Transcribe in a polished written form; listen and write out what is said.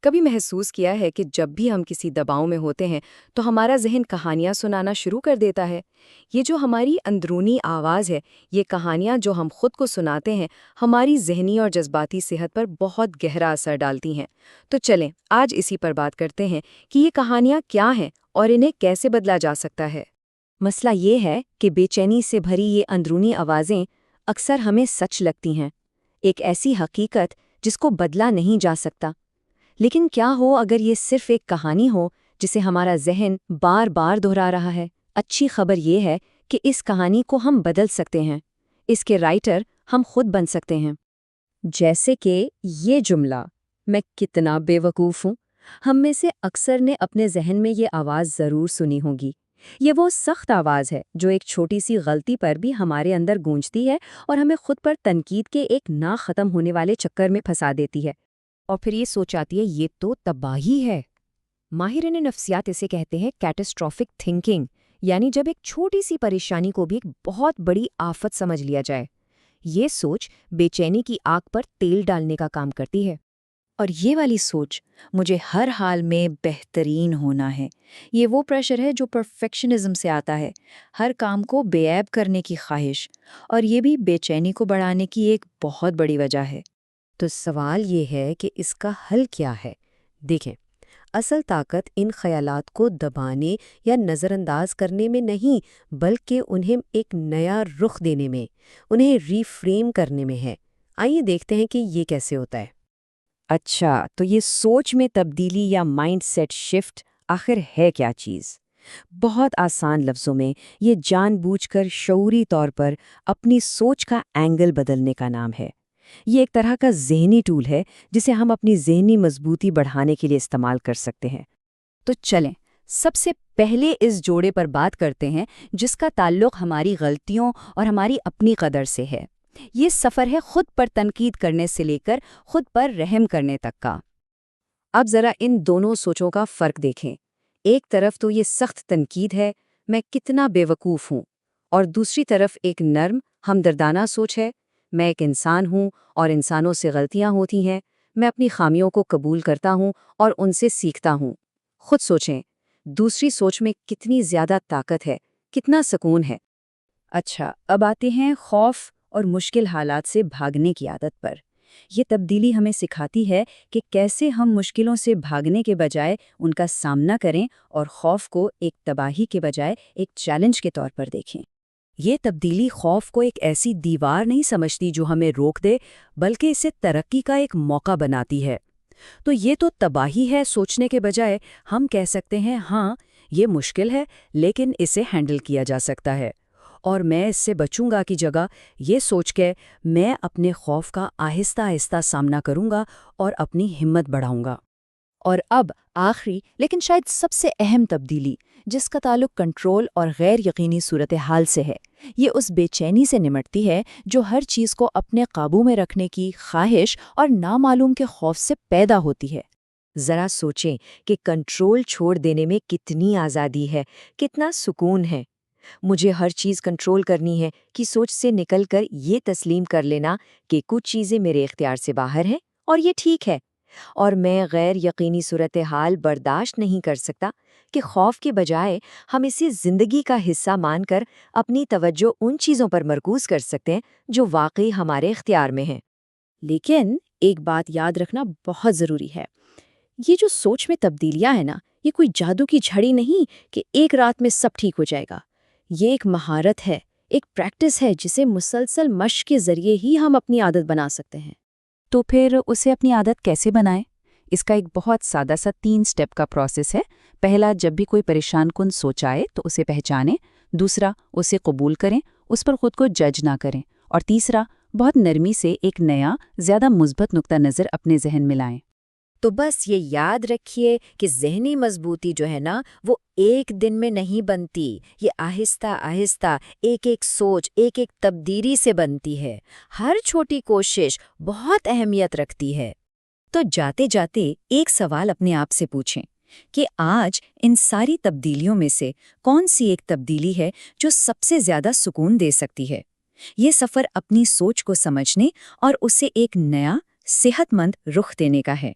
کبھی محسوس کیا ہے کہ جب بھی ہم کسی دباؤ میں ہوتے ہیں تو ہمارا ذہن کہانیاں سنانا شروع کر دیتا ہے؟ یہ جو ہماری اندرونی آواز ہے، یہ کہانیاں جو ہم خود کو سناتے ہیں، ہماری ذہنی اور جذباتی صحت پر بہت گہرا اثر ڈالتی ہیں۔ تو چلیں آج اسی پر بات کرتے ہیں کہ یہ کہانیاں کیا ہیں اور انہیں کیسے بدلا جا سکتا ہے۔ مسئلہ یہ ہے کہ بے چینی سے بھری یہ اندرونی آوازیں اکثر ہمیں سچ لگتی ہیں، ایک ایسی حقیقت جس کو بدلا نہیں جا سکتا۔ لیکن کیا ہو اگر یہ صرف ایک کہانی ہو جسے ہمارا ذہن بار بار دہرا رہا ہے؟ اچھی خبر یہ ہے کہ اس کہانی کو ہم بدل سکتے ہیں، اس کے رائٹر ہم خود بن سکتے ہیں۔ جیسے کہ یہ جملہ، میں کتنا بے وقوف ہوں۔ ہم میں سے اکثر نے اپنے ذہن میں یہ آواز ضرور سنی ہوگی۔ یہ وہ سخت آواز ہے جو ایک چھوٹی سی غلطی پر بھی ہمارے اندر گونجتی ہے اور ہمیں خود پر تنقید کے ایک نہ ختم ہونے والے چکر میں پھنسا دیتی ہے۔ اور پھر یہ سوچ آتی ہے یہ تو تباہی ہے۔ ماہرین نفسیات اسے کہتے ہیں کیٹاسٹرافک تھنکنگ، یعنی جب ایک چھوٹی سی پریشانی کو بھی ایک بہت بڑی آفت سمجھ لیا جائے۔ یہ سوچ بے چینی کی آگ پر تیل ڈالنے کا کام کرتی ہے۔ اور یہ والی سوچ، مجھے ہر حال میں بہترین ہونا ہے، یہ وہ پریشر ہے جو پرفیکشنزم سے آتا ہے، ہر کام کو بے عیب کرنے کی خواہش، اور یہ بھی بے چینی کو بڑھانے کی ایک بہت بڑی وجہ ہے۔ تو سوال یہ ہے کہ اس کا حل کیا ہے؟ دیکھیں، اصل طاقت ان خیالات کو دبانے یا نظر انداز کرنے میں نہیں، بلکہ انہیں ایک نیا رخ دینے میں، انہیں ری فریم کرنے میں ہے۔ آئیے دیکھتے ہیں کہ یہ کیسے ہوتا ہے۔ اچھا، تو یہ سوچ میں تبدیلی یا مائنڈ سیٹ شفٹ آخر ہے کیا چیز؟ بہت آسان لفظوں میں یہ جان بوجھ کر شعوری طور پر اپنی سوچ کا اینگل بدلنے کا نام ہے۔ یہ ایک طرح کا ذہنی ٹول ہے جسے ہم اپنی ذہنی مضبوطی بڑھانے کے لیے استعمال کر سکتے ہیں۔ تو چلیں سب سے پہلے اس جوڑے پر بات کرتے ہیں جس کا تعلق ہماری غلطیوں اور ہماری اپنی قدر سے ہے۔ یہ سفر ہے خود پر تنقید کرنے سے لے کر خود پر رحم کرنے تک کا۔ اب ذرا ان دونوں سوچوں کا فرق دیکھیں۔ ایک طرف تو یہ سخت تنقید ہے، میں کتنا بے وقوف ہوں، اور دوسری طرف ایک نرم، ہمدردانہ سوچ ہے، میں ایک انسان ہوں اور انسانوں سے غلطیاں ہوتی ہیں، میں اپنی خامیوں کو قبول کرتا ہوں اور ان سے سیکھتا ہوں۔ خود سوچیں، دوسری سوچ میں کتنی زیادہ طاقت ہے، کتنا سکون ہے۔ اچھا، اب آتے ہیں خوف اور مشکل حالات سے بھاگنے کی عادت پر۔ یہ تبدیلی ہمیں سکھاتی ہے کہ کیسے ہم مشکلوں سے بھاگنے کے بجائے ان کا سامنا کریں اور خوف کو ایک تباہی کے بجائے ایک چیلنج کے طور پر دیکھیں۔ یہ تبدیلی خوف کو ایک ایسی دیوار نہیں سمجھتی جو ہمیں روک دے، بلکہ اسے ترقی کا ایک موقع بناتی ہے۔ تو یہ تو تباہی ہے سوچنے کے بجائے ہم کہہ سکتے ہیں ہاں یہ مشکل ہے لیکن اسے ہینڈل کیا جا سکتا ہے، اور میں اس سے بچوں گا کی جگہ یہ سوچ کے میں اپنے خوف کا آہستہ آہستہ سامنا کروں گا اور اپنی ہمت بڑھاؤں گا۔ اور اب آخری لیکن شاید سب سے اہم تبدیلی، جس کا تعلق کنٹرول اور غیر یقینی صورتحال سے ہے، یہ اس بے چینی سے نمٹتی ہے جو ہر چیز کو اپنے قابو میں رکھنے کی خواہش اور نامعلوم کے خوف سے پیدا ہوتی ہے۔ ذرا سوچیں کہ کنٹرول چھوڑ دینے میں کتنی آزادی ہے، کتنا سکون ہے۔ مجھے ہر چیز کنٹرول کرنی ہے کی سوچ سے نکل کر یہ تسلیم کر لینا کہ کچھ چیزیں میرے اختیار سے باہر ہیں اور یہ ٹھیک ہے، اور میں غیر یقینی صورتحال برداشت نہیں کر سکتا، کہ خوف کے بجائے ہم اسے زندگی کا حصہ مان کر اپنی توجہ ان چیزوں پر مرکوز کر سکتے ہیں جو واقعی ہمارے اختیار میں ہیں۔ لیکن ایک بات یاد رکھنا بہت ضروری ہے، یہ جو سوچ میں تبدیلیاں ہیں نا، یہ کوئی جادو کی جھڑی نہیں کہ ایک رات میں سب ٹھیک ہو جائے گا۔ یہ ایک مہارت ہے، ایک پریکٹس ہے جسے مسلسل مشق کے ذریعے ہی ہم اپنی عادت بنا سکتے ہیں۔ تو پھر اسے اپنی عادت کیسے بنائیں؟ اس کا ایک بہت سادہ سا 3 سٹیپ کا پروسیس ہے۔ پہلا، جب بھی کوئی پریشان کن سوچ آئے تو اسے پہچانیں۔ دوسرا، اسے قبول کریں، اس پر خود کو جج نہ کریں۔ اور تیسرا، بہت نرمی سے ایک نیا، زیادہ مثبت نقطہ نظر اپنے ذہن میں لائیں۔ تو بس یہ یاد رکھیے کہ ذہنی مضبوطی جو ہے نا وہ ایک دن میں نہیں بنتی، یہ آہستہ آہستہ ایک ایک سوچ، ایک ایک تبدیلی سے بنتی ہے۔ ہر چھوٹی کوشش بہت اہمیت رکھتی ہے۔ تو جاتے جاتے ایک سوال اپنے آپ سے پوچھیں کہ آج ان ساری تبدیلیوں میں سے کون سی ایک تبدیلی ہے جو سب سے زیادہ سکون دے سکتی ہے؟ یہ سفر اپنی سوچ کو سمجھنے اور اسے ایک نیا، صحت مند رخ دینے کا ہے۔